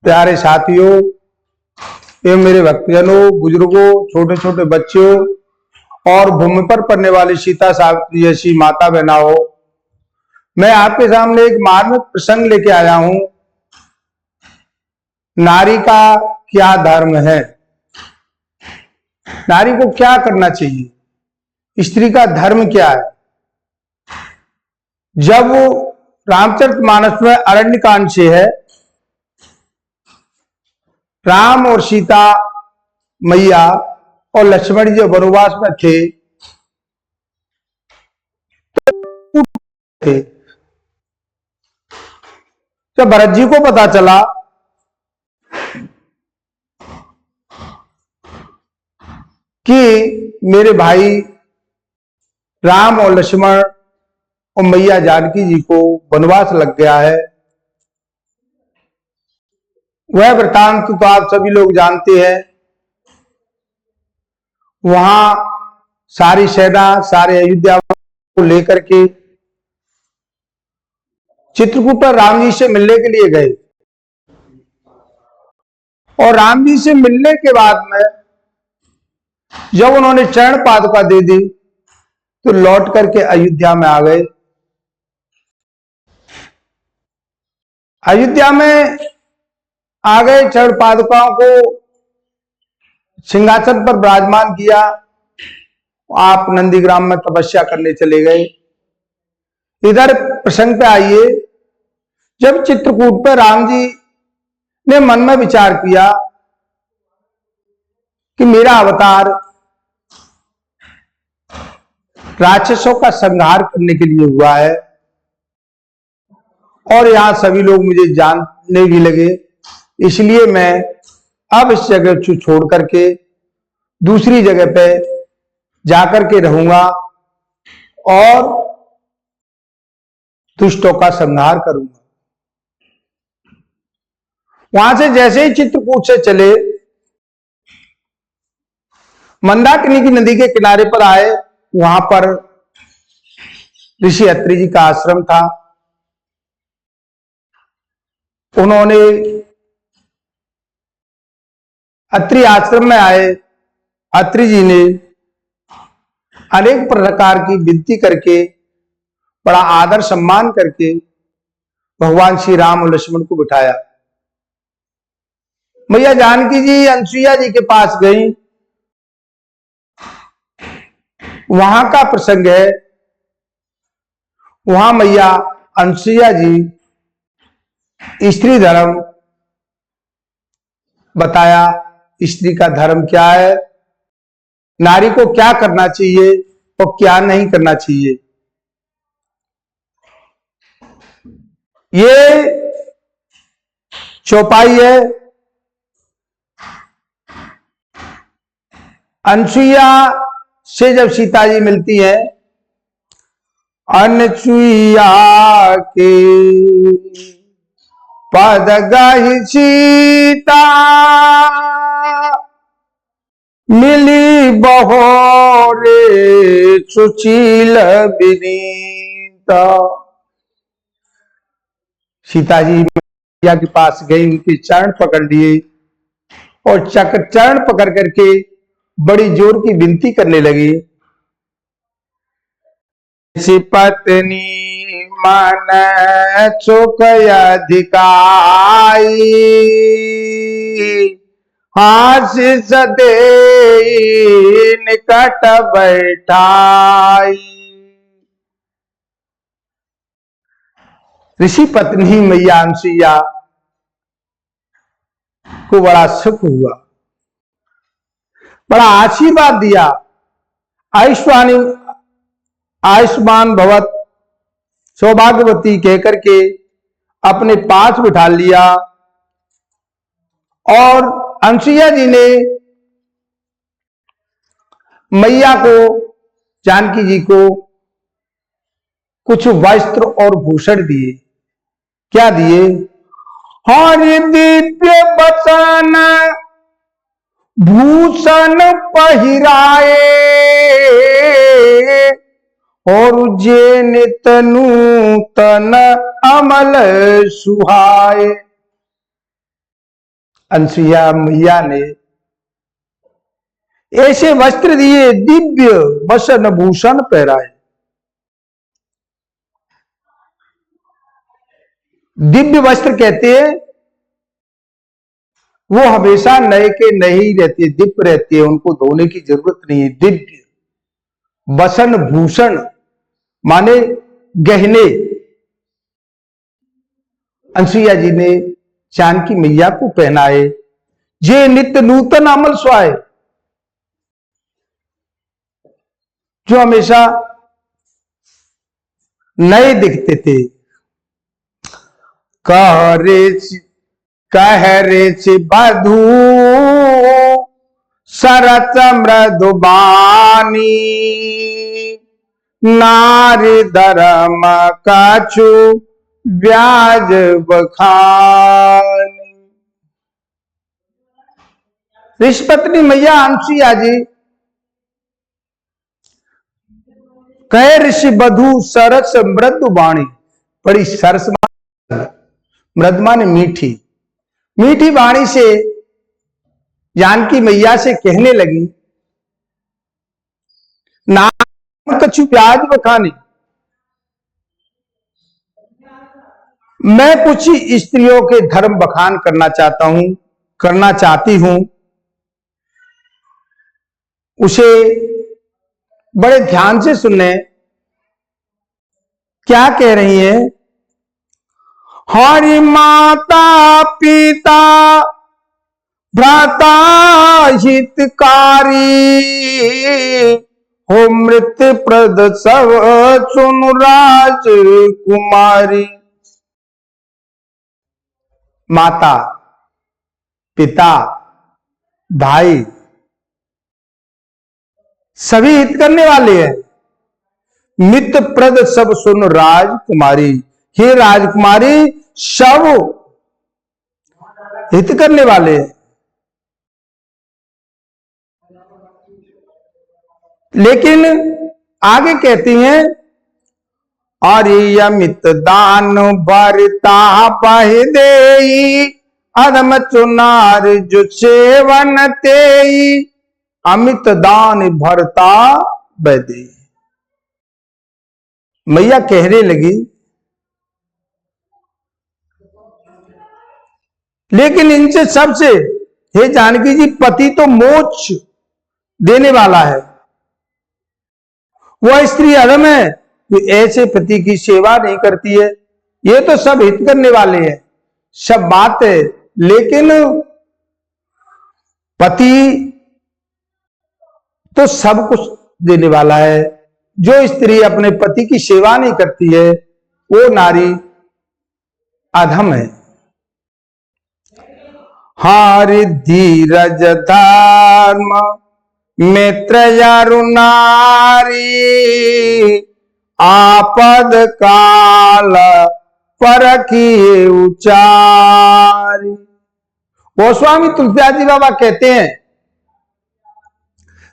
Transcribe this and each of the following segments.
प्यारे साथियों एवं मेरे भक्तजनों, बुजुर्गों, छोटे छोटे बच्चों और भूमि पर पड़ने वाली सीता सावित्री जैसी माता बहनाओं, मैं आपके सामने एक मार्मिक प्रसंग लेके आया हूं। नारी का क्या धर्म है, नारी को क्या करना चाहिए, स्त्री का धर्म क्या है। जब रामचरितमानस में अरण्य कांड से है, राम और सीता मैया और लक्ष्मण जी वनवास में थे। जब भरत जी को पता चला कि मेरे भाई राम और लक्ष्मण और मैया जानकी जी को वनवास लग गया है, वह वृतांत तो आप सभी लोग जानते हैं। वहां सारी सेना सारे अयोध्या को लेकर के चित्रकूट पर राम जी से मिलने के लिए गए और राम जी से मिलने के बाद में जब उन्होंने चरण पादुका दे दी तो लौट करके अयोध्या में आ गए। अयोध्या में आ गए, चरण पादुकाओं को सिंहासन पर विराजमान किया। आप नंदीग्राम में तपस्या करने चले गए। इधर प्रसंग पे आइए, जब चित्रकूट पर राम जी ने मन में विचार किया कि मेरा अवतार राक्षसों का संहार करने के लिए हुआ है और यहां सभी लोग मुझे जानने भी लगे, इसलिए मैं अब इस जगह छोड़ करके दूसरी जगह पे जाकर के रहूंगा और दुष्टों का संहार करूंगा। वहां से जैसे ही चित्रकूट से चले, मंदाकिनी की नदी के किनारे पर आए। वहां पर ऋषि अत्रि जी का आश्रम था। उन्होंने अत्रि आश्रम में आए। अत्रि जी ने अनेक प्रकार की विनती करके, बड़ा आदर सम्मान करके भगवान श्री राम और लक्ष्मण को बिठाया। मैया जानकी जी अनसुईया जी के पास गई। वहां का प्रसंग है, वहां मैया अनसुईया जी स्त्री धर्म बताया। स्त्री का धर्म क्या है, नारी को क्या करना चाहिए और क्या नहीं करना चाहिए। ये चौपाई है। अनसुईया से जब सीता जी मिलती है, अनसुईया के पद गहि सीता मिली बहोरे सुशील विनीता। सीता जी मैया के पास गई, उनके चरण पकड़ लिए और चरण पकड़ करके बड़ी जोर की विनती करने लगी। पत्नी मन सुख अधिकाई, आशीष दे निकट बैठाई। ऋषि पत्नी मैया अनसुईया को बड़ा सुख हुआ, बड़ा आशीर्वाद दिया। आयुष्मान भवत सौभाग्यवती कहकर के अपने पास बिठा लिया और अनसुईया जी ने मैया को, जानकी जी को कुछ वस्त्र और भूषण दिए। क्या दिए? हरि दिव्य बसन भूषण पहिराए, और जे नित नूतन अमल सुहाए। अनसुईया मैया ने ऐसे वस्त्र दिए, दिव्य वसन भूषण पहराए। दिव्य वस्त्र कहते हैं वो हमेशा नए के नए ही रहती है, दिव्य रहती है, उनको धोने की जरूरत नहीं है। दिव्य वसन भूषण माने गहने। अनसुईया जी ने जानकी मैया को पहनाए। जे नित्य नूतन अमल सुहाए, जो हमेशा नए दिखते थे। कह रे बधू सरस मृदुबानी, नारी धर्म कछु ब्याज बखानी। ऋषिपत्नी मैया अनसुईया जी कहे ऋषि बधू सरस मृदुबाणी, बड़ी सरस मृदु माने मीठी, मीठी वाणी से जानकी मैया से कहने लगी, नाम कछु ब्याज बखानी, मैं कुछ स्त्रियों के धर्म बखान करना चाहता हूं, करना चाहती हूं। उसे बड़े ध्यान से सुनने, क्या कह रही है। हरि माता पिता भ्राता हितकारी, हो मृत्यु प्रद सब सुन राजकुमारी। माता पिता भाई सभी हित करने वाले हैं। मित्र प्रद सब सुन राजकुमारी, हे राजकुमारी सब हित करने वाले हैं। लेकिन आगे कहती हैं, अरियमित दान भरता पह देई, अधम चुनार जो सेवन तेई, अमित दान भरता बदे। मैया कहने लगी, लेकिन इनसे सबसे हे जानकी जी, पति तो मोक्ष देने वाला है, वह स्त्री अधम है जो ऐसे पति की सेवा नहीं करती है। ये तो सब हित करने वाले हैं, सब बात है, लेकिन पति तो सब कुछ देने वाला है। जो स्त्री अपने पति की सेवा नहीं करती है वो नारी अधम है। हारि धीरज धर्म मित्र नारी, आपद काल परखिए उचारी। गोस्वामी तुलसीदास जी बाबा कहते हैं,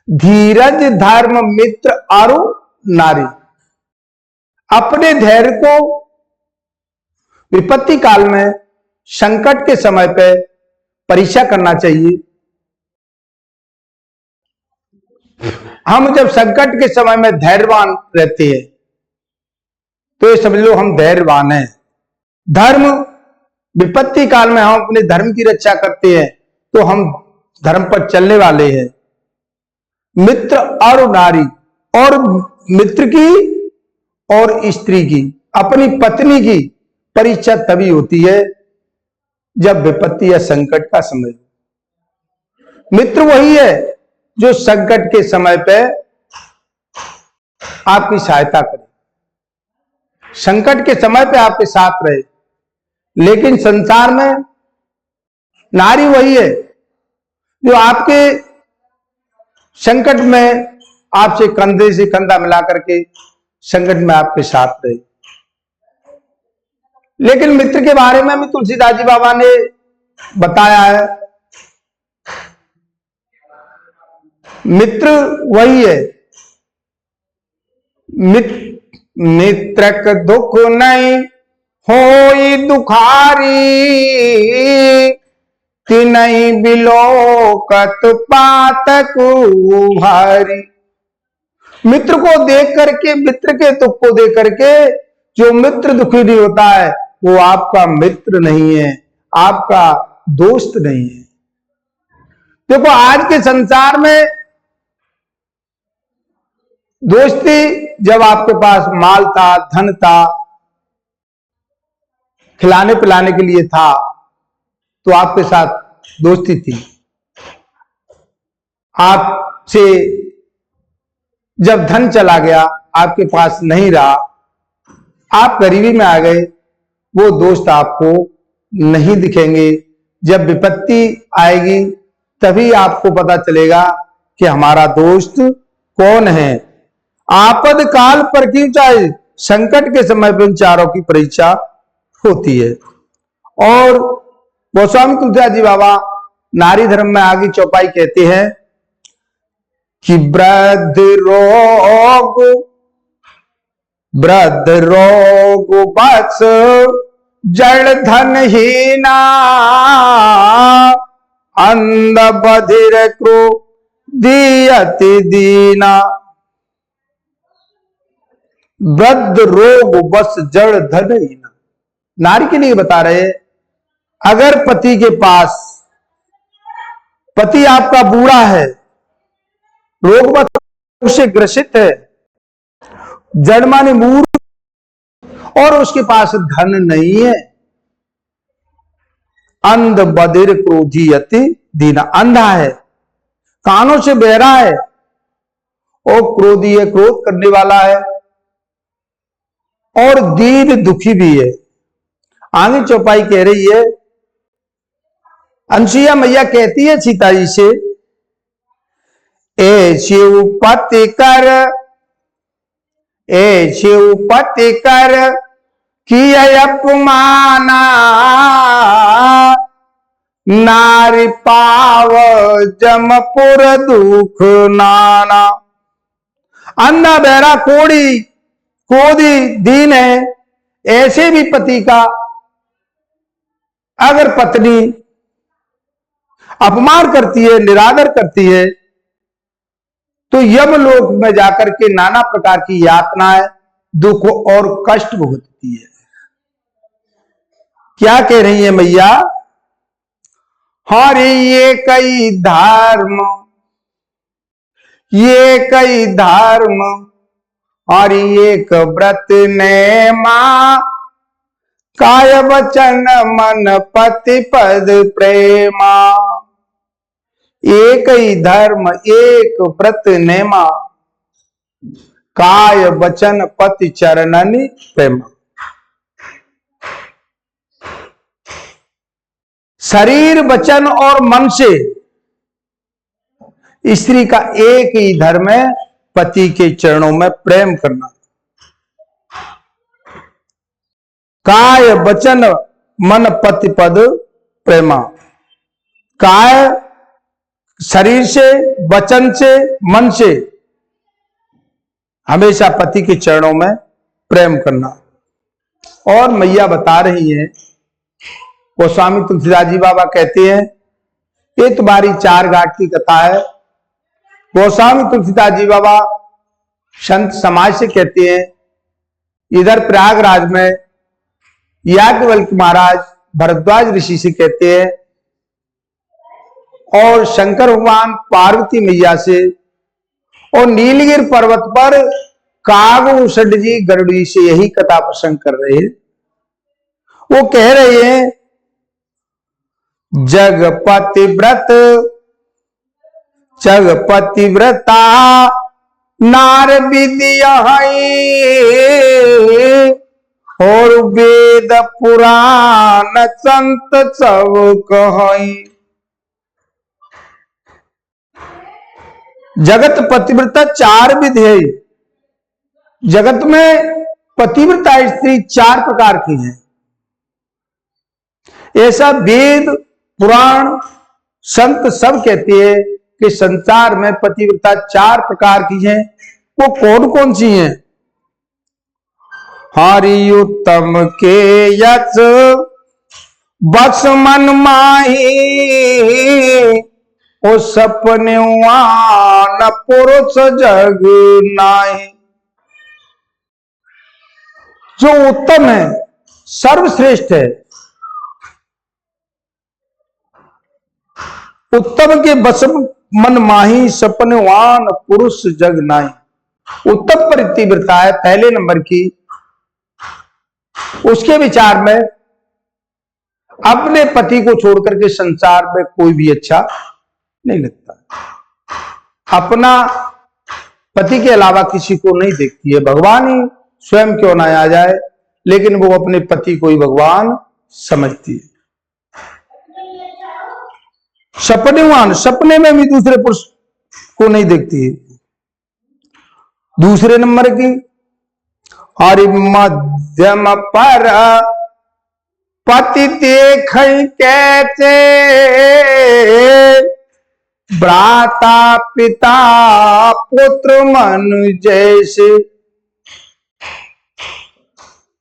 धीरज धर्म मित्र और नारी, अपने धैर्य को विपत्ति काल में, संकट के समय पे परीक्षा करना चाहिए। हम जब संकट के समय में धैर्यवान रहते हैं तो ये समझ लो हम धैर्यवान हैं। धर्म विपत्ति काल में हम अपने धर्म की रक्षा करते हैं तो हम धर्म पर चलने वाले हैं। मित्र और नारी, और मित्र की और स्त्री की, अपनी पत्नी की परीक्षा तभी होती है जब विपत्ति या संकट का समय। मित्र वही है जो संकट के समय पे आपकी सहायता करे, संकट के समय पे आपके साथ रहे। लेकिन संसार में नारी वही है जो आपके संकट में आपसे कंधे से कंधा मिला करके संकट में आपके साथ रहे। लेकिन मित्र के बारे में भी तुलसीदास जी बाबा ने बताया है, मित्र वही है, मित्रक दुख नहीं होई दुखारी, तिनहि बिलोकत पातक भारी। मित्र को देख करके, मित्र के दुख को देख करके जो मित्र दुखी नहीं होता है वो आपका मित्र नहीं है, आपका दोस्त नहीं है। देखो आज के संसार में दोस्ती, जब आपके पास माल था, धन था, खिलाने पिलाने के लिए था तो आपके साथ दोस्ती थी। आपसे जब धन चला गया, आपके पास नहीं रहा, आप गरीबी में आ गए, वो दोस्त आपको नहीं दिखेंगे। जब विपत्ति आएगी तभी आपको पता चलेगा कि हमारा दोस्त कौन है। आपद काल पर क्यों चाहे, संकट के समय पर इन चारों की परीक्षा होती है। और गोस्वामी तुलसीदास जी बाबा नारी धर्म में आगे चौपाई कहते हैं कि वृद्ध रोग बस जड़ धन हीना, अंध बधिर क्रोधियति दीना। वृद्ध रोग बस जड़ धन हीना, नारी के लिए बता रहे, अगर पति के पास, पति आपका बूढ़ा है, रोग से ग्रसित है, जड़ माने मूर्ख, और उसके पास धन नहीं है, अंध बधिर क्रोधी अति दीना, अंधा है, कानों से बहरा है, और क्रोधी है, क्रोध करने वाला है, और दीन दुखी भी है। आगे चौपाई कह रही है, अनसुईया मैया कहती है सीता जी से, ए शिवपति कर, ए शिवपति कर कि अपमाना, नारी पाव जमपुर दुख नाना। अंधा बहरा कोड़ी क्रोधी दीन है, ऐसे भी पति का अगर पत्नी अपमान करती है, निरादर करती है, तो यमलोक में जाकर के नाना प्रकार की यातनाएं, दुख और कष्ट भुगतती है। क्या कह रही है मैया, हरे ये कई धर्म, ये कई धर्म, और एक व्रत ने मां, काय वचन मन पति पद प्रेमा। एक ही धर्म, एक व्रत नेमा, काय वचन पति चरणनि प्रेमा। शरीर वचन और मन से स्त्री का एक ही धर्म है, पति के चरणों में प्रेम करना। काय वचन मन पति पद प्रेमा, काय शरीर से, वचन से, मन से हमेशा पति के चरणों में प्रेम करना। और मैया बता रही है, गोस्वामी तुलसीदास जी बाबा कहते हैं, ये तुम्हारी चार घाट की कथा है। गोस्वामी तुलसीदास जी बाबा संत समाज से कहते हैं, इधर प्रयागराज में याज्ञवल्क्य महाराज भरद्वाज ऋषि से कहते हैं, और शंकर भगवान पार्वती मैया से, और नीलगिर पर्वत पर कागभूषण जी गरुड़ी से यही कथा प्रसंग कर रहे हैं। वो कह रहे हैं, जगपति व्रत, जगपति व्रता नार विद्या, और वेद पुराण संत सब कहाई। जगत पतिव्रता चार विध है। जगत में पतिव्रता स्त्री चार प्रकार की है। ऐसा वेद पुराण संत सब कहते हैं कि संसार में पतिव्रता चार प्रकार की हैं। वो कौन कौन सी हैं? हरि उत्तम के यश बस मन माही, ओ सपने न पुरुष जग नाही। जो उत्तम है, सर्वश्रेष्ठ है, उत्तम के बस मन माही, सपने न पुरुष जग नाही। उत्तम पतिव्रता है पहले नंबर की, उसके विचार में अपने पति को छोड़कर के संसार में कोई भी अच्छा नहीं लगता। अपना पति के अलावा किसी को नहीं देखती है। भगवान ही स्वयं क्यों ना आ जाए, लेकिन वो अपने पति को ही भगवान समझती है। सपनेवान, सपने में भी दूसरे पुरुष को नहीं देखती है। दूसरे नंबर की, हरि मध्यम पर पति देख कैसे, भ्राता पिता पुत्र मन जैसे।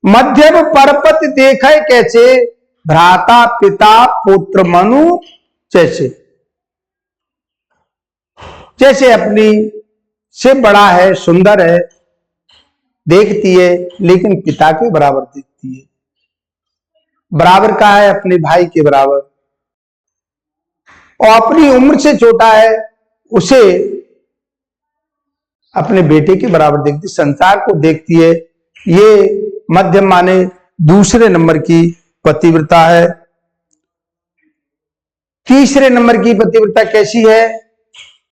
मध्यम परपति देखे कैसे, भ्राता पिता पुत्र मनु जैसे। जैसे अपनी से बड़ा है, सुंदर है, देखती है, लेकिन पिता के बराबर देखती है। बराबर का है अपने भाई के बराबर, और अपनी उम्र से छोटा है, उसे अपने बेटे के बराबर देखती, संसार को देखती है। ये मध्यम माने दूसरे नंबर की पतिव्रता है। तीसरे नंबर की पतिव्रता कैसी है?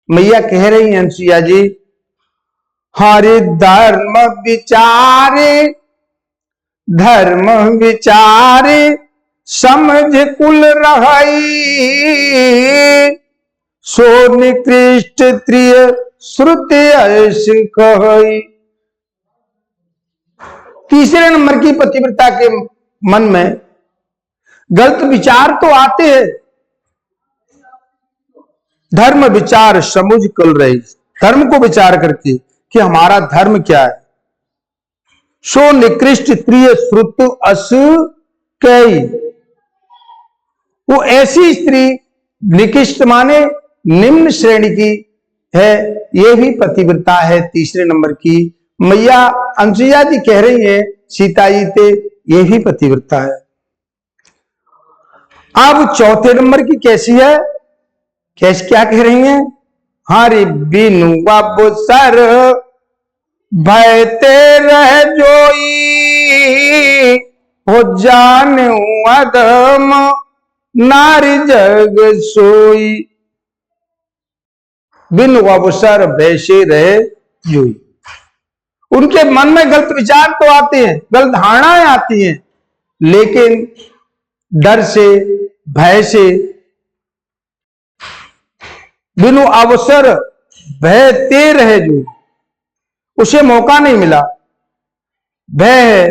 मैया कह रही हैं अनुसुईया जी, हरि धर्म विचारे, धर्म विचारे समझ कुल रहाई, सो निकृष्ट त्रिय श्रुति ऐसी कहई। तीसरे नंबर की पतिव्रता के मन में गलत विचार तो आते हैं, धर्म विचार समझ कुल रही, धर्म को विचार करके कि हमारा धर्म क्या है। सो निकृष्ट त्रिय श्रुत अस कई, वो ऐसी स्त्री निकृष्ट माने निम्न श्रेणी की है, ये भी पतिव्रता है तीसरे नंबर की। मैया अनुसुईया जी कह रही है सीता जी से, ये भी पतिव्रता है। अब चौथे नंबर की कैसी है, कैसे क्या कह रही हैं? हरि बिनु बाबू सर भयते रह जोई, हो जाने अधम नारी जग सोई। बिनु बाबू सर भय से रहे जोई। उनके मन में गलत विचार तो आते हैं, गलत धारणाएं आती हैं, लेकिन डर से, भय से, बिनु अवसर भय ते रहे जो, उसे मौका नहीं मिला, भय है,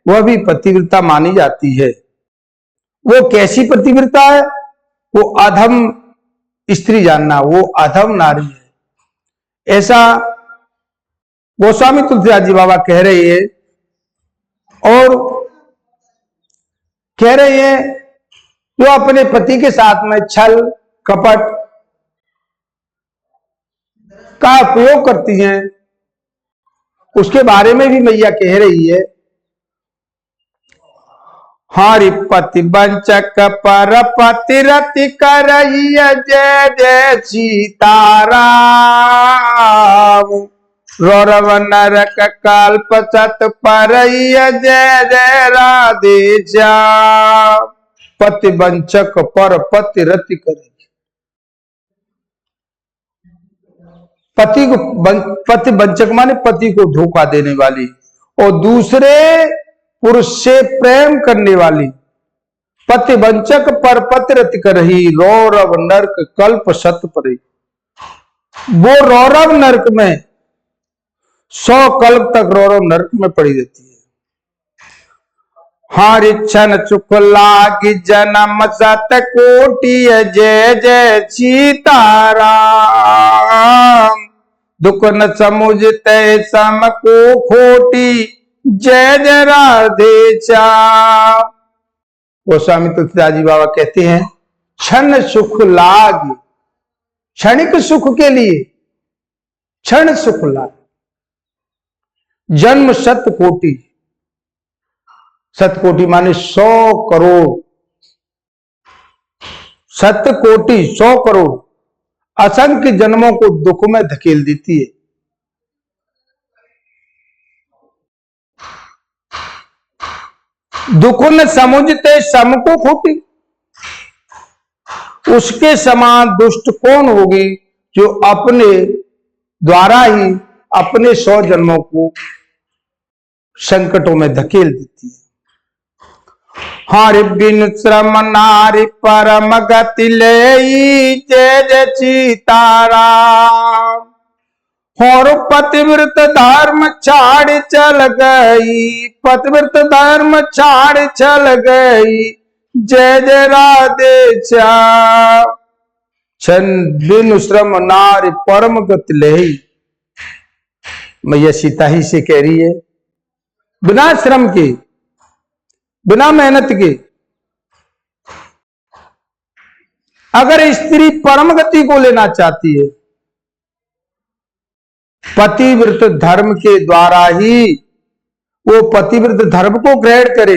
वह भी पतिव्रता मानी जाती है। वो कैसी पतिव्रता है? वो अधम स्त्री जानना, वो अधम नारी है, ऐसा गोस्वामी तुलसीदास जी बाबा कह रही है। और कह रही है जो अपने पति के साथ में छल कपट का उपयोग करती हैं, उसके बारे में भी मैया कह रही है। हरि पति वंचक पर पति रति करैया, जय जय सीताराम। रौरव नरक कल्प सत परैया, जय जय राधे श्याम। पति वंचक पर पति रति करे, पति वंचक माने पति को धोखा देने वाली और दूसरे पुरुष से प्रेम करने वाली। पति वंचक पर पति रति करही, रौरव नरक कल्प सत परे। वो रौरव नरक में 100 कल्प तक रौरव नरक में पड़ी रहती है। हरि छन चुक लागी जन्म सत कोटि, जय जय सीताराम। दुख न समुझते सम को खोटी, जय जय राधे श्याम। गोस्वामी तुलसीदास जी बाबा कहते हैं, क्षण सुख लाग, क्षणिक सुख के लिए क्षण सुख लाग, जन्म सत कोटि, सत कोटि माने 100 करोड़, सत कोटि 100 करोड़ असंख्य जन्मों को दुख में धकेल देती है। दुख न समुझते सम को खोटी, उसके समान दुष्ट कौन होगी जो अपने द्वारा ही अपने 100 जन्मों को संकटों में धकेल देती है। हरि बिन श्रम नारी परम गति लेई, जय जय सीताराम। और पतिव्रत धर्म छाड़ चल गई, पतिव्रत धर्म छाड़ चल गई, जय जय राधे श्याम। छन बिन श्रम नारी परम गति लेई, मैया सीता ही से कह रही है, बिना श्रम के, बिना मेहनत के अगर स्त्री परम गति को लेना चाहती है, पतिव्रत धर्म के द्वारा ही वो पतिव्रत धर्म को ग्रहण करे,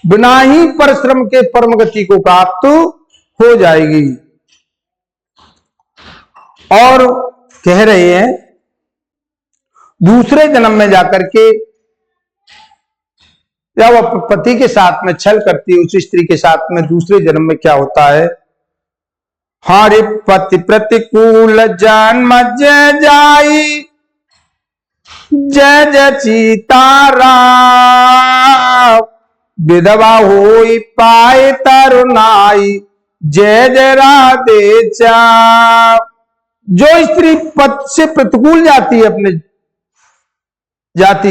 बिना ही परिश्रम के परम गति को प्राप्त हो जाएगी। और कह रहे हैं, दूसरे जन्म में जाकर के या वह पति के साथ में छल करती है, उस स्त्री के साथ में दूसरे जन्म में क्या होता है, हरि पति प्रतिकूल जन्म जय जाई, जय जय सीताराम। विधवा होई पाए तरुणाई, जय जय राधे श्याम। जो स्त्री पति से प्रतिकूल जाती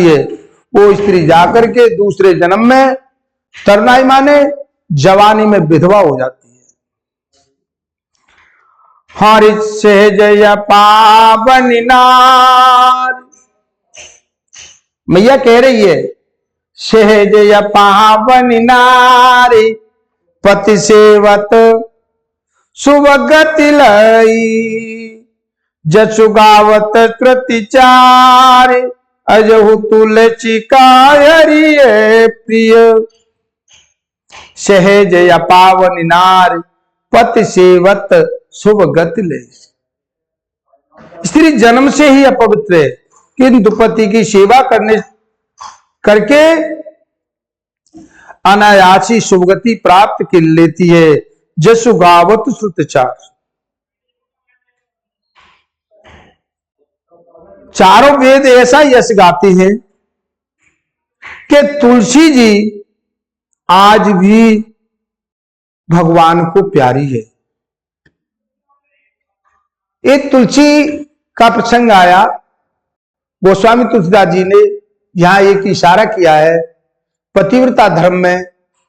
है वो स्त्री जाकर के दूसरे जन्म में तरुणाई माने जवानी में विधवा हो जाती है। हरि सहजय पावन नार, मैया कह रही है, सहजय पावन नारी, पति सेवत सुभगति लई, जसु गावत कृतिचार, अजहु तुलसी का हरिये प्रिय। सहजय पावन नारी, पति सेवत शुभ गति ले। स्त्री जन्म से ही अपवित्र है, किंतु पति की सेवा करके अनायासी शुभगति प्राप्त कर लेती है। जसु गावत श्रुतचार, चारों वेद ऐसा यश गाते हैं कि तुलसी जी आज भी भगवान को प्यारी है। एक तुलसी का प्रसंग आया, गोस्वामी तुलसीदास जी ने यहां एक इशारा किया है, पतिव्रता धर्म में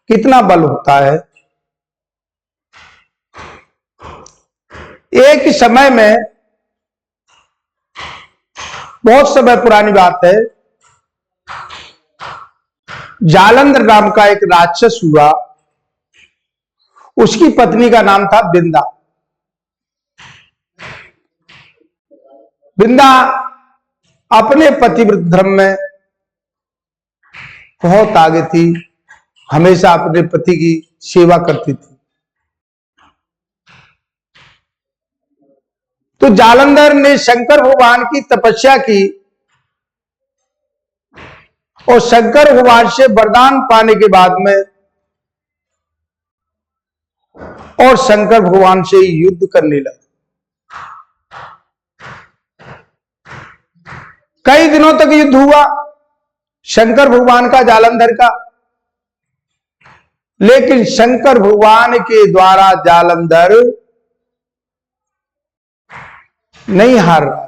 कितना बल होता है। एक समय में, बहुत समय पुरानी बात है, जालंधर नाम का एक राक्षस हुआ, उसकी पत्नी का नाम था बिंदा। बिंदा अपने पतिव्रत धर्म में बहुत आगे थी, हमेशा अपने पति की सेवा करती थी। तो जालंधर ने शंकर भगवान की तपस्या की और शंकर भगवान से वरदान पाने के बाद में और शंकर भगवान से युद्ध करने लगा। कई दिनों तक युद्ध हुआ शंकर भगवान का जालंधर का, लेकिन शंकर भगवान के द्वारा जालंधर नहीं हार रहा।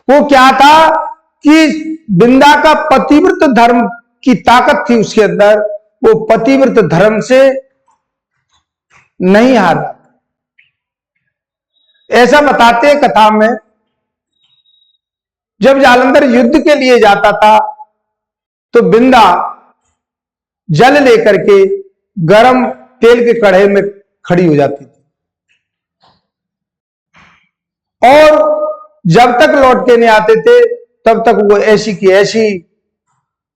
वो क्या था कि बिंदा का पतिव्रत धर्म की ताकत थी उसके अंदर, वो पतिव्रत धर्म से नहीं हार रहा। ऐसा बताते हैं कथा में जब जालंधर युद्ध के लिए जाता था तो बिंदा जल लेकर के गरम तेल के कढ़ाई में खड़ी हो जाती थी और जब तक लौट के नहीं आते थे तब तक वो ऐसी की ऐसी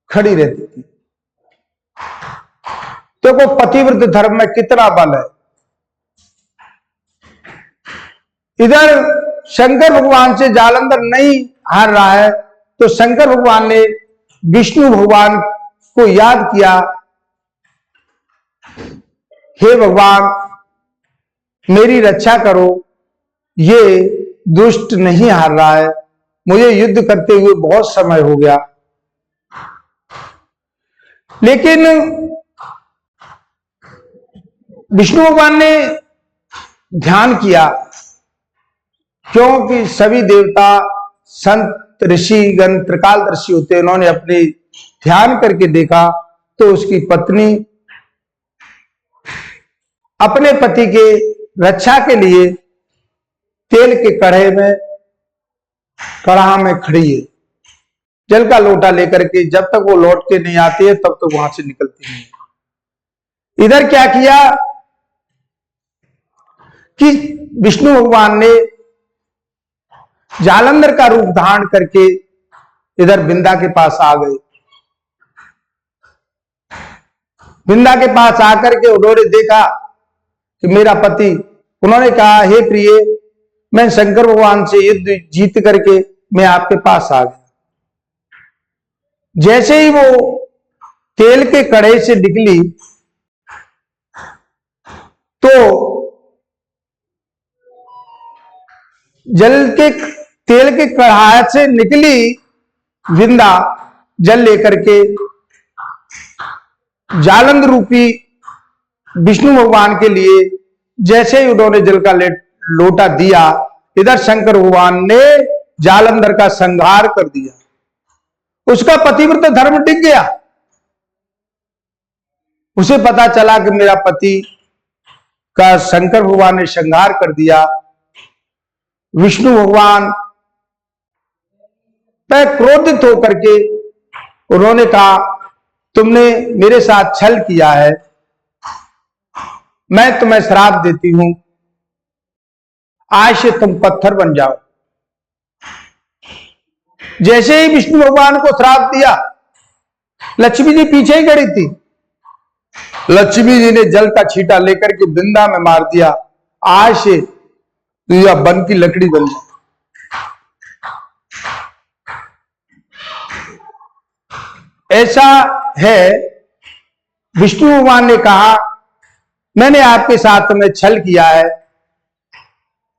खड़ी रहती थी। तो वो पतिव्रत धर्म में कितना बल है। इधर शंकर भगवान से जालंधर नहीं हार रहा है तो शंकर भगवान ने विष्णु भगवान को याद किया, हे भगवान मेरी रक्षा करो, ये दुष्ट नहीं हार रहा है, मुझे युद्ध करते हुए बहुत समय हो गया। लेकिन विष्णु भगवान ने ध्यान किया, क्योंकि सभी देवता संत ऋषिगण त्रिकालदर्शी होते हैं, उन्होंने अपने ध्यान करके देखा तो उसकी पत्नी अपने पति के रक्षा के लिए तेल के कड़ाह में खड़ी है, जल का लोटा लेकर के। जब तक वो लौट के नहीं आती है तब तक वहां से निकलती नहीं है। इधर क्या किया कि विष्णु भगवान ने जालंधर का रूप धारण करके इधर बिंदा के पास आ गए। बिंदा के पास आकर के उन्होंने देखा कि मेरा पति, उन्होंने कहा, हे प्रिय, मैं शंकर भगवान से युद्ध जीत करके मैं आपके पास आ गया। जैसे ही वो तेल के कड़े से निकली तो तेल के कड़ाह से निकली विंदा जल लेकर के जालंधर रूपी विष्णु भगवान के लिए जैसे ही उन्होंने जल का लोटा दिया, इधर शंकर भगवान ने जालंधर का संहार कर दिया। उसका पतिव्रत धर्म टिक गया। उसे पता चला कि मेरा पति का शंकर भगवान ने संहार कर दिया। विष्णु भगवान पर क्रोधित होकर के उन्होंने कहा, तुमने मेरे साथ छल किया है, मैं तुम्हें श्राप देती हूं, आज से तुम पत्थर बन जाओ। जैसे ही विष्णु भगवान को श्राप दिया, लक्ष्मी जी पीछे ही खड़ी थी। लक्ष्मी जी ने जल का छींटा लेकर के बिंदा में मार दिया, आज से तो यह बन की लकड़ी बन जाए। ऐसा है, विष्णु भगवान ने कहा, मैंने आपके साथ में छल किया है,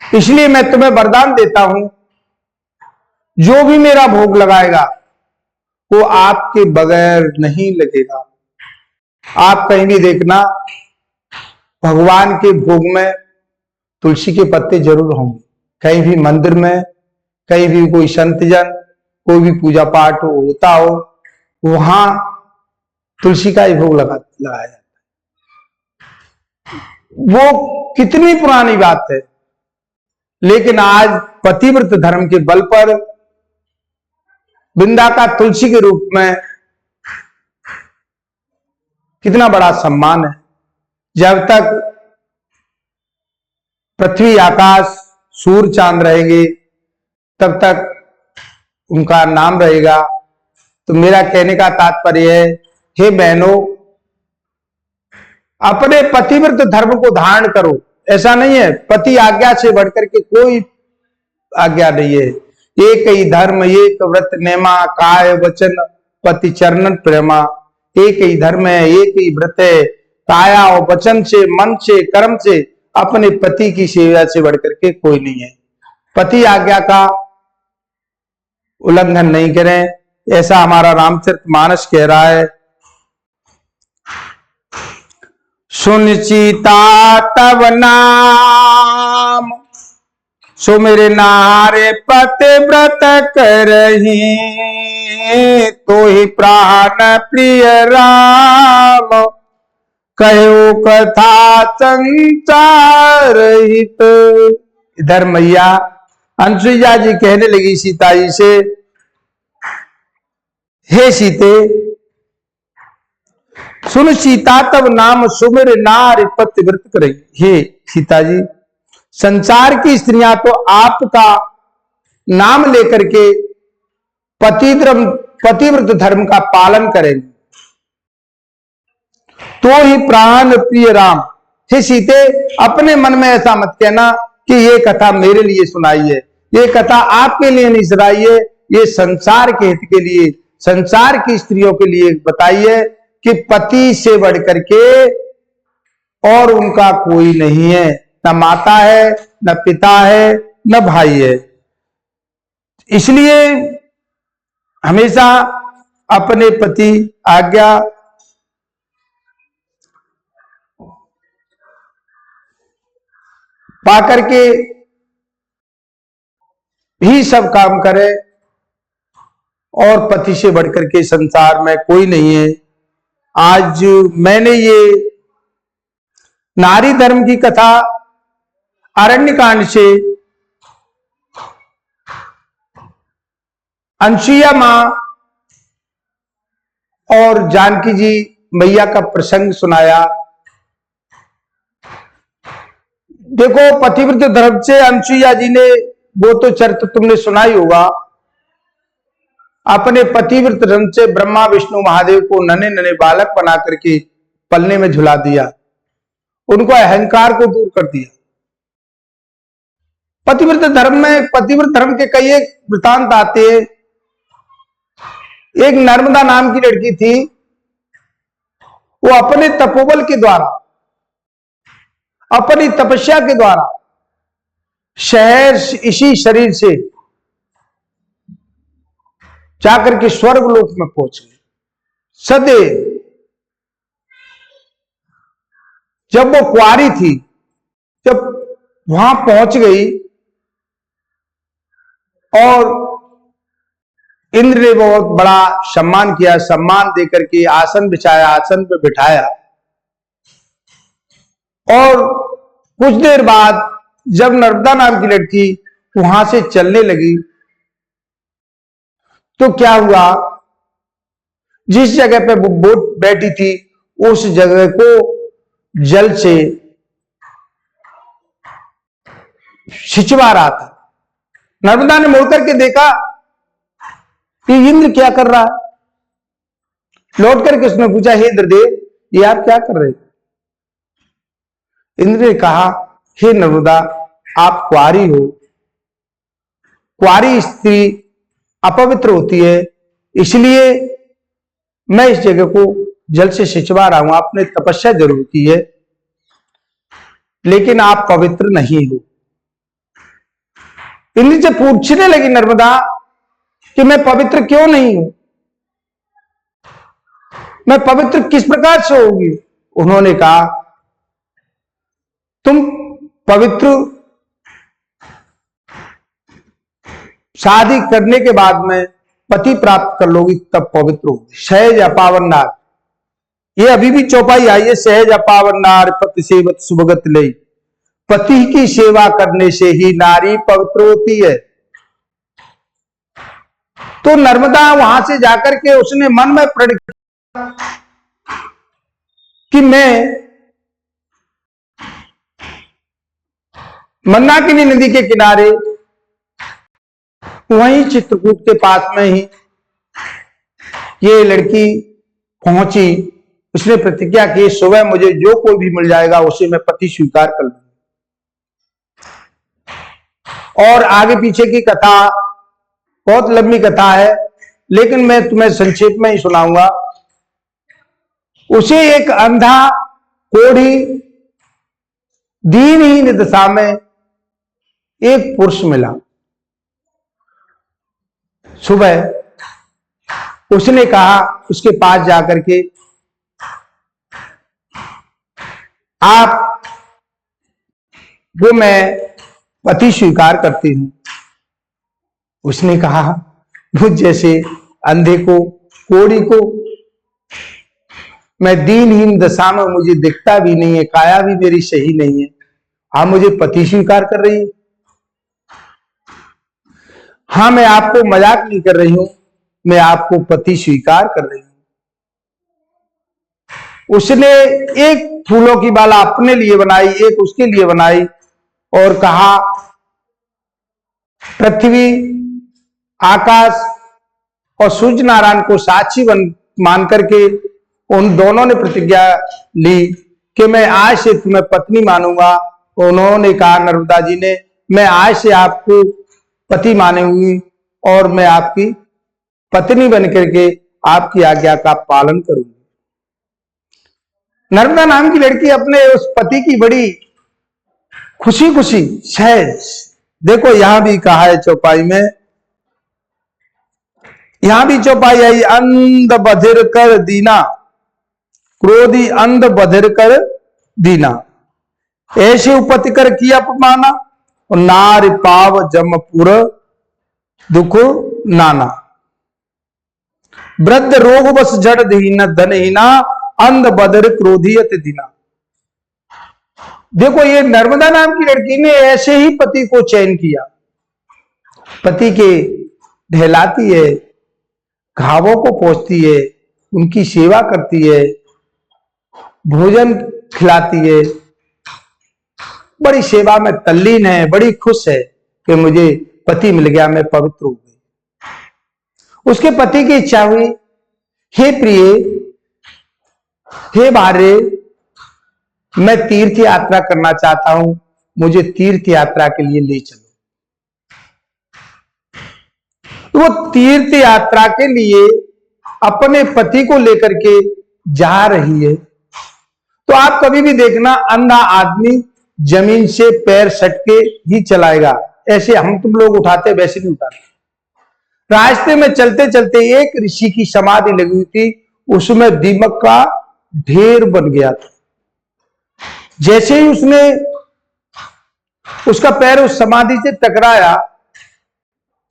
इसलिए मैं तुम्हें वरदान देता हूं, जो भी मेरा भोग लगाएगा वो आपके बगैर नहीं लगेगा। आप कहीं भी देखना, भगवान के भोग में तुलसी के पत्ते जरूर होंगे। कहीं भी मंदिर में, कहीं भी कोई संतजन, कोई भी पूजा पाठ होता हो, वहां तुलसी का ही भोग लगाया जाता है। वो कितनी पुरानी बात है, लेकिन आज पतिव्रत धर्म के बल पर बिंदा का तुलसी के रूप में कितना बड़ा सम्मान है। जब तक पृथ्वी आकाश सूर्य चांद रहेंगे तब तक उनका नाम रहेगा। तो मेरा कहने का तात्पर्य है, हे बहनों, अपने पतिव्रत धर्म को धारण करो। ऐसा नहीं है, पति आज्ञा से बढ़कर के कोई आज्ञा नहीं है। एक ही धर्म एक व्रत नेमा, काय वचन पति चरणन प्रेमा। एक ही धर्म है, एक ही व्रत है, काया और वचन से, मन से, कर्म से अपने पति की सेवा से बढ़कर के कोई नहीं है। पति आज्ञा का उल्लंघन नहीं करें, ऐसा हमारा रामचरितमानस कह रहा है। सुन सीता तब नाम, सो मेरे नारे पति व्रत करही, तो ही प्राण प्रिय राम, कहो कथा संचार हित। इधर मैया अनुसुईया जी कहने लगी सीता जी से हे सीते सुन सीता तब नाम सुमिर नार पतिव्रत करे। हे सीता जी, संसार की स्त्रियां तो आपका नाम लेकर के पतिव्रत धर्म का पालन करेंगे। तो ही प्राण प्रिय राम। हे सीते, अपने मन में ऐसा मत कहना कि ये कथा मेरे लिए सुनाई है, ये कथा आपके लिए नहीं सुनाई है, ये संसार के हित के लिए, संसार की स्त्रियों के लिए बताई है कि पति से बढ़कर के और उनका कोई नहीं है, न माता है, न पिता है, न भाई है। इसलिए हमेशा अपने पति आज्ञा पाकर के ही सब काम करे, और पति से बढ़कर के संसार में कोई नहीं है। आज मैंने ये नारी धर्म की कथा अरण्यकांड से अनसुईया मां और जानकी जी मैया का प्रसंग सुनाया। देखो, पतिव्रत धर्म से अनसुईया जी ने, वो तो चरित्र तुमने सुना ही होगा, अपने पतिव्रत धर्म से ब्रह्मा विष्णु महादेव को नन्हे नन्हे बालक बना करके पलने में झुला दिया, उनको अहंकार को दूर कर दिया। पतिव्रत धर्म में, पतिव्रत धर्म के कई एक वृतांत आते हैं। एक नर्मदा नाम की लड़की थी, वो अपने तपोबल के द्वारा, अपनी तपस्या के द्वारा शहर इसी शरीर से जाकर के स्वर्ग लोक में पहुंच गई। सदैव जब वो कुंवारी थी, जब वहां पहुंच गई और इंद्र ने बहुत बड़ा सम्मान किया, सम्मान देकर के आसन बिछाया, आसन पे बिठाया, और कुछ देर बाद जब नर्मदा नाम की लड़की वहां से चलने लगी, तो क्या हुआ, जिस जगह पे वो बोट बैठी थी उस जगह को जल से सिंचवा रहा था। नर्मदा ने मुड़ करके देखा कि इंद्र क्या कर रहा है। लौट करके उसने पूछा, हे इंद्रदेव, ये आप क्या कर रहे? इंद्र ने कहा, हे नर्मदा, आप कुंवारी हो, कुंवारी स्त्री अपवित्र होती है, इसलिए मैं इस जगह को जल से सिंचवा रहा हूं। आपने तपस्या जरूर की है, लेकिन आप पवित्र नहीं हो। इंद्र से पूछने लगी नर्मदा कि मैं पवित्र क्यों नहीं हूं, मैं पवित्र किस प्रकार से होगी? उन्होंने कहा, तुम पवित्र शादी करने के बाद में पति प्राप्त कर लोगी, तब पवित्र होगी। सहज अपावन नार, ये अभी भी चौपाई आई है, सहज अपावन नार पति सेवत सुभगत ले। पति की सेवा करने से ही नारी पवित्र होती है। तो नर्मदा वहां से जाकर के उसने मन में प्रण किया कि मैं मंदाकिनी नदी के किनारे, वहीं चित्रकूट के पास में ही ये लड़की पहुंची। उसने प्रतिज्ञा की, सुबह मुझे जो कोई भी मिल जाएगा उसे मैं पति स्वीकार कर लूंगा। और आगे पीछे की कथा बहुत लंबी कथा है, लेकिन मैं तुम्हें संक्षेप में ही सुनाऊंगा। उसे एक अंधा कोढ़ी दीनहीन दशा में एक पुरुष मिला। सुबह उसने कहा, उसके पास जाकर के, आप वो मैं पति स्वीकार करती हूं। उसने कहा, मुझ जैसे अंधे को, कोढ़ी को मैं दीनहीन दशा में, मुझे दिखता भी नहीं है, काया भी मेरी सही नहीं है, आप मुझे पति स्वीकार कर रही है? हाँ, मैं आपको मजाक नहीं कर रही हूं, मैं आपको पति स्वीकार कर रही हूं। उसने एक फूलों की माला अपने लिए बनाई, एक उसके लिए बनाई और कहा, पृथ्वी, आकाश और सूर्य नारायण को साक्षी मान करके उन दोनों ने प्रतिज्ञा ली कि मैं आज से तुम्हें पत्नी मानूंगा। उन्होंने कहा, नर्मदा जी ने, मैं आज से आपको पति मानूंगी और मैं आपकी पत्नी बनकर के आपकी आज्ञा का पालन करूंगी। नर्मदा नाम की लड़की अपने उस पति की बड़ी खुशी खुशी सहज, देखो यहां भी कहा है चौपाई में, यहां भी चौपाई आई, अंध बधिर कर दीना, क्रोधी अंध बधिर कर दीना, ऐसे उपति कर किया अपमाना, और नार पाव जमपुर दुख नाना, वृद्ध रोग बस जड़ दीना, धनहीना, अंध बधिर क्रोधी अति दीना। देखो ये नर्मदा नाम की लड़की ने ऐसे ही पति को चयन किया, पति के ढहलाती है, घावों को पोंछती है, उनकी सेवा करती है, भोजन खिलाती है, बड़ी सेवा में तल्लीन है, बड़ी खुश है कि मुझे पति मिल गया, मैं पवित्र हो गई। उसके पति की इच्छा हुई, हे प्रिय, हे भार्य, मैं तीर्थ यात्रा करना चाहता हूं, मुझे तीर्थ यात्रा के लिए ले चलो। तो वो तीर्थ यात्रा के लिए अपने पति को लेकर के जा रही है। तो आप कभी भी देखना, अंधा आदमी जमीन से पैर सटके ही चलाएगा, ऐसे हम तुम लोग उठाते वैसे नहीं उठाते। रास्ते में चलते चलते एक ऋषि की समाधि लगी हुई थी, उसमें दीमक का ढेर बन गया था। जैसे ही उसने उसका पैर उस समाधि से टकराया,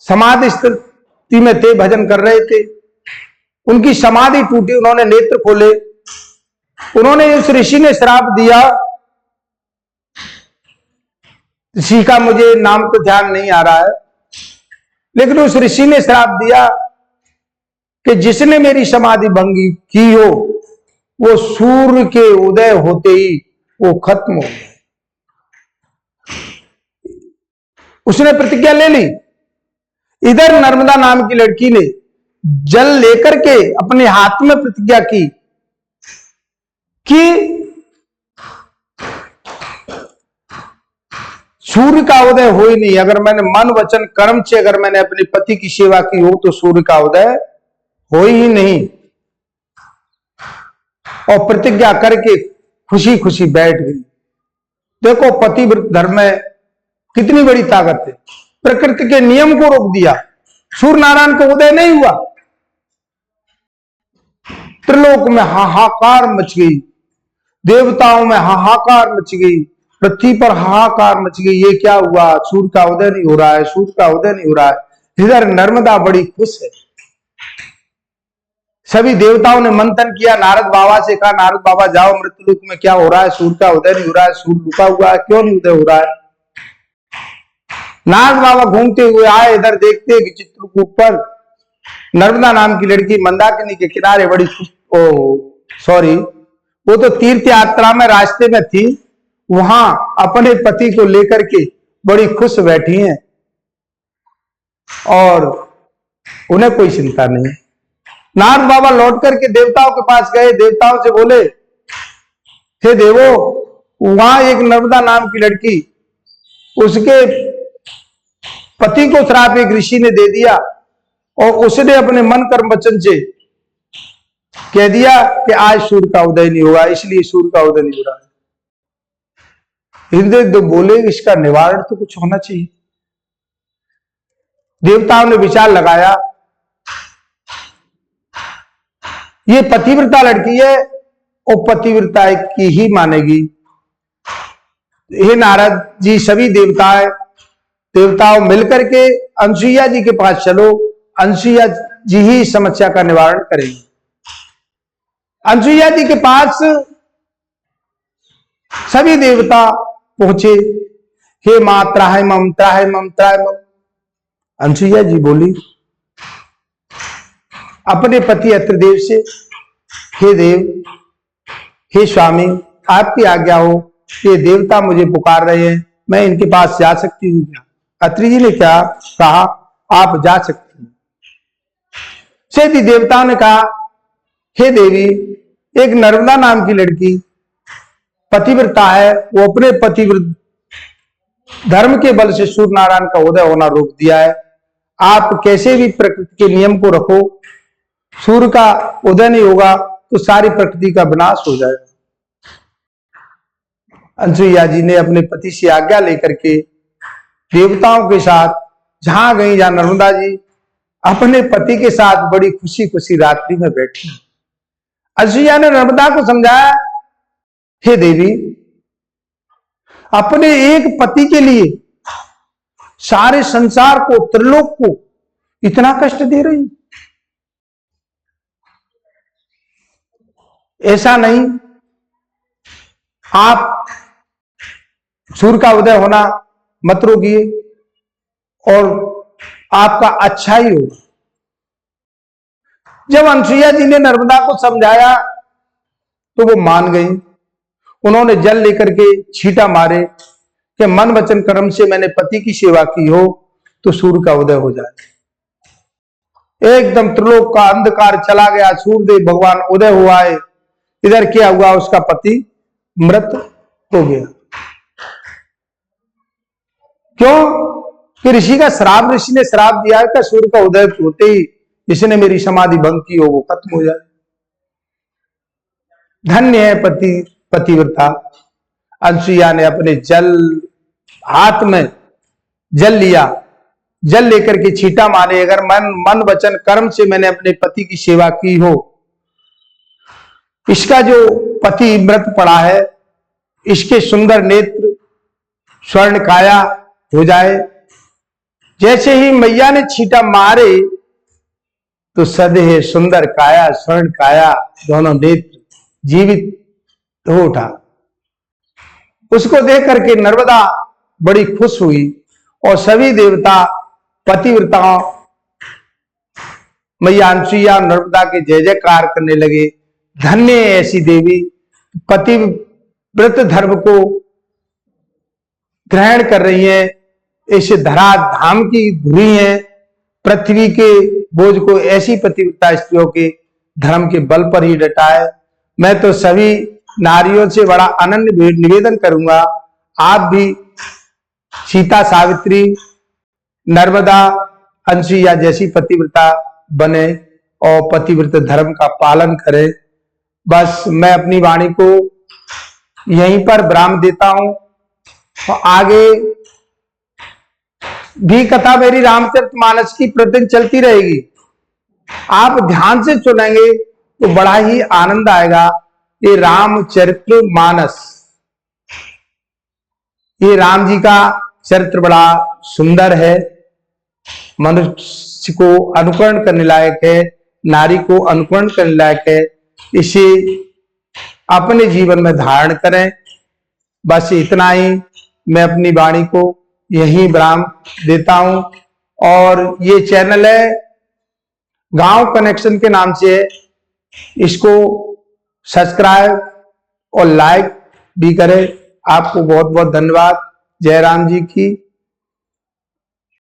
समाधि स्थिति में थे, भजन कर रहे थे, उनकी समाधि टूटी, उन्होंने नेत्र खोले, उन्होंने उस ऋषि ने श्राप दिया, ऋषि का मुझे नाम तो ध्यान नहीं आ रहा है, लेकिन उस ऋषि ने श्राप दिया कि जिसने मेरी समाधि भंगी की हो वो सूर्य के उदय होते ही वो खत्म हो गए। उसने प्रतिज्ञा ले ली। इधर नर्मदा नाम की लड़की ने जल लेकर के अपने हाथ में प्रतिज्ञा की कि सूर्य का उदय हो ही नहीं, अगर मैंने मन वचन कर्म से अगर मैंने अपने पति की सेवा की हो तो सूर्य का उदय हो ही नहीं। और प्रतिज्ञा करके खुशी खुशी बैठ गई। देखो पति धर्म में कितनी बड़ी ताकत है, प्रकृति के नियम को रोक दिया, सूर्य नारायण का उदय नहीं हुआ, त्रिलोक में हाहाकार मच गई, देवताओं में हाहाकार मच गई, पृथ्वी पर हाहाकार मच गई, ये क्या हुआ, सूर्य का उदय नहीं हो रहा है, सूर्य का उदय नहीं हो रहा है। इधर नर्मदा बड़ी खुश है। सभी देवताओं ने मंथन किया, नारद बाबा से कहा, नारद बाबा जाओ मृत्युलोक में क्या हो रहा है, सूर्य का उदय नहीं हो रहा है, सूर्य रुका हुआ है, क्यों नहीं उदय हो रहा है। नारद बाबा घूमते हुए आए, इधर देखते कि चित्रकूट पर नर्मदा नाम की लड़की मंदाकिनी के किनारे बड़ी वो तो तीर्थ यात्रा में रास्ते में थी, वहां अपने पति को लेकर के बड़ी खुश बैठी हैं और उन्हें कोई चिंता नहीं। नारद बाबा लौट करके देवताओं के पास गए, देवताओं से बोले, हे देवो, वहां एक नर्मदा नाम की लड़की, उसके पति को श्राप एक ऋषि ने दे दिया और उसने अपने मन कर्म वचन से कह दिया कि आज सूर्य का उदय नहीं होगा, इसलिए सूर्य का उदय नहीं हो रहा है। हृदय तो बोले, इसका निवारण तो कुछ होना चाहिए। देवताओं ने विचार लगाया, ये पतिव्रता लड़की है और पतिव्रता की ही मानेगी। हे नारद जी, सभी देवताओं मिलकर के अनसुईया जी के पास चलो, अनसुईया जी ही समस्या का निवारण करेंगे। अनसुईया जी के पास सभी देवता पहुंचे। हे मात्रा है ममता है ममता है मम। अनसुईया जी बोली, अपने पति अत्रिदेव से, हे देव, हे स्वामी, आपकी आज्ञा हो, ये देवता मुझे पुकार रहे हैं, मैं इनके पास जा सकती हूँ क्या? अत्रि जी ने क्या कहा, आप जा सकती हैं। सेठी देवता ने कहा, हे देवी, एक नर्मदा नाम की लड़की पतिव्रता है, वो अपने पतिव्रत धर्म के बल से सूर्य नारायण का उदय होना रोक दिया है। आप कैसे भी प्रकृति के नियम को रखो, सूर्य का उदय नहीं होगा तो सारी प्रकृति का विनाश हो जाएगा। अनसुईया जी ने अपने पति से आज्ञा लेकर के देवताओं के साथ जहां गई, जहां नर्मदा जी अपने पति के साथ बड़ी खुशी खुशी रात्रि में बैठी। अनसुईया ने नर्मदा को समझाया, हे देवी, अपने एक पति के लिए सारे संसार को, त्रिलोक को इतना कष्ट दे रही, ऐसा नहीं। आप सूर्य का उदय होना मत रोकिए और आपका अच्छा ही होगा। जब अनसुईया जी ने नर्मदा को समझाया तो वो मान गई। उन्होंने जल लेकर के छींटा मारे कि मन वचन कर्म से मैंने पति की सेवा की हो तो सूर्य का उदय हो जाए। एकदम त्रिलोक का अंधकार चला गया, सूर्यदेव भगवान उदय हुआ है। इधर क्या हुआ, उसका पति मृत हो गया। क्यों? कि ऋषि का श्राप, ऋषि ने श्राप दिया कि सूर्य का उदय होते ही जिसने मेरी समाधि भंग की हो वो खत्म हो जाए। धन्य है पतिव्रता। अनसुईया ने अपने हाथ में जल लिया, जल लेकर के छींटा मारे, अगर मन वचन कर्म से मैंने अपने पति की सेवा की हो, इसका जो पति मृत पड़ा है, इसके सुंदर नेत्र स्वर्ण काया हो जाए। जैसे ही मैया ने छींटा मारे तो सदेह सुंदर काया, स्वर्ण काया, दोनों नेत्र जीवित हो उठा। उसको देख करके नर्मदा बड़ी खुश हुई और सभी देवता पतिव्रताओं मैया अनसुईया नर्मदा के जय जयकार करने लगे। धन्य है ऐसी देवी, पतिव्रत धर्म को ग्रहण कर रही है, इस धरा धाम की धुरी है, पृथ्वी के बोझ को ऐसी पतिव्रता स्त्रियों के धर्म के बल पर ही डटा है। मैं तो सभी नारियों से बड़ा अनन्य निवेदन करूंगा, आप भी सीता, सावित्री, नर्मदा, अनसुईया जैसी पतिव्रता बने और पतिव्रत धर्म का पालन करें। बस मैं अपनी वाणी को यहीं पर विराम देता हूं और आगे भी कथा मेरी रामचरितमानस की प्रतिदिन चलती रहेगी। आप ध्यान से सुनेंगे तो बड़ा ही आनंद आएगा। ये रामचरितमानस, ये राम जी का चरित्र बड़ा सुंदर है, मनुष्य को अनुकरण करने लायक है, नारी को अनुकरण करने लायक है। इसे अपने जीवन में धारण करें। बस इतना ही मैं अपनी वाणी को यही विराम देता हूं। और ये चैनल है गांव कनेक्शन के नाम से है, इसको सब्सक्राइब और लाइक भी करें। आपको बहुत बहुत धन्यवाद। जय राम जी की।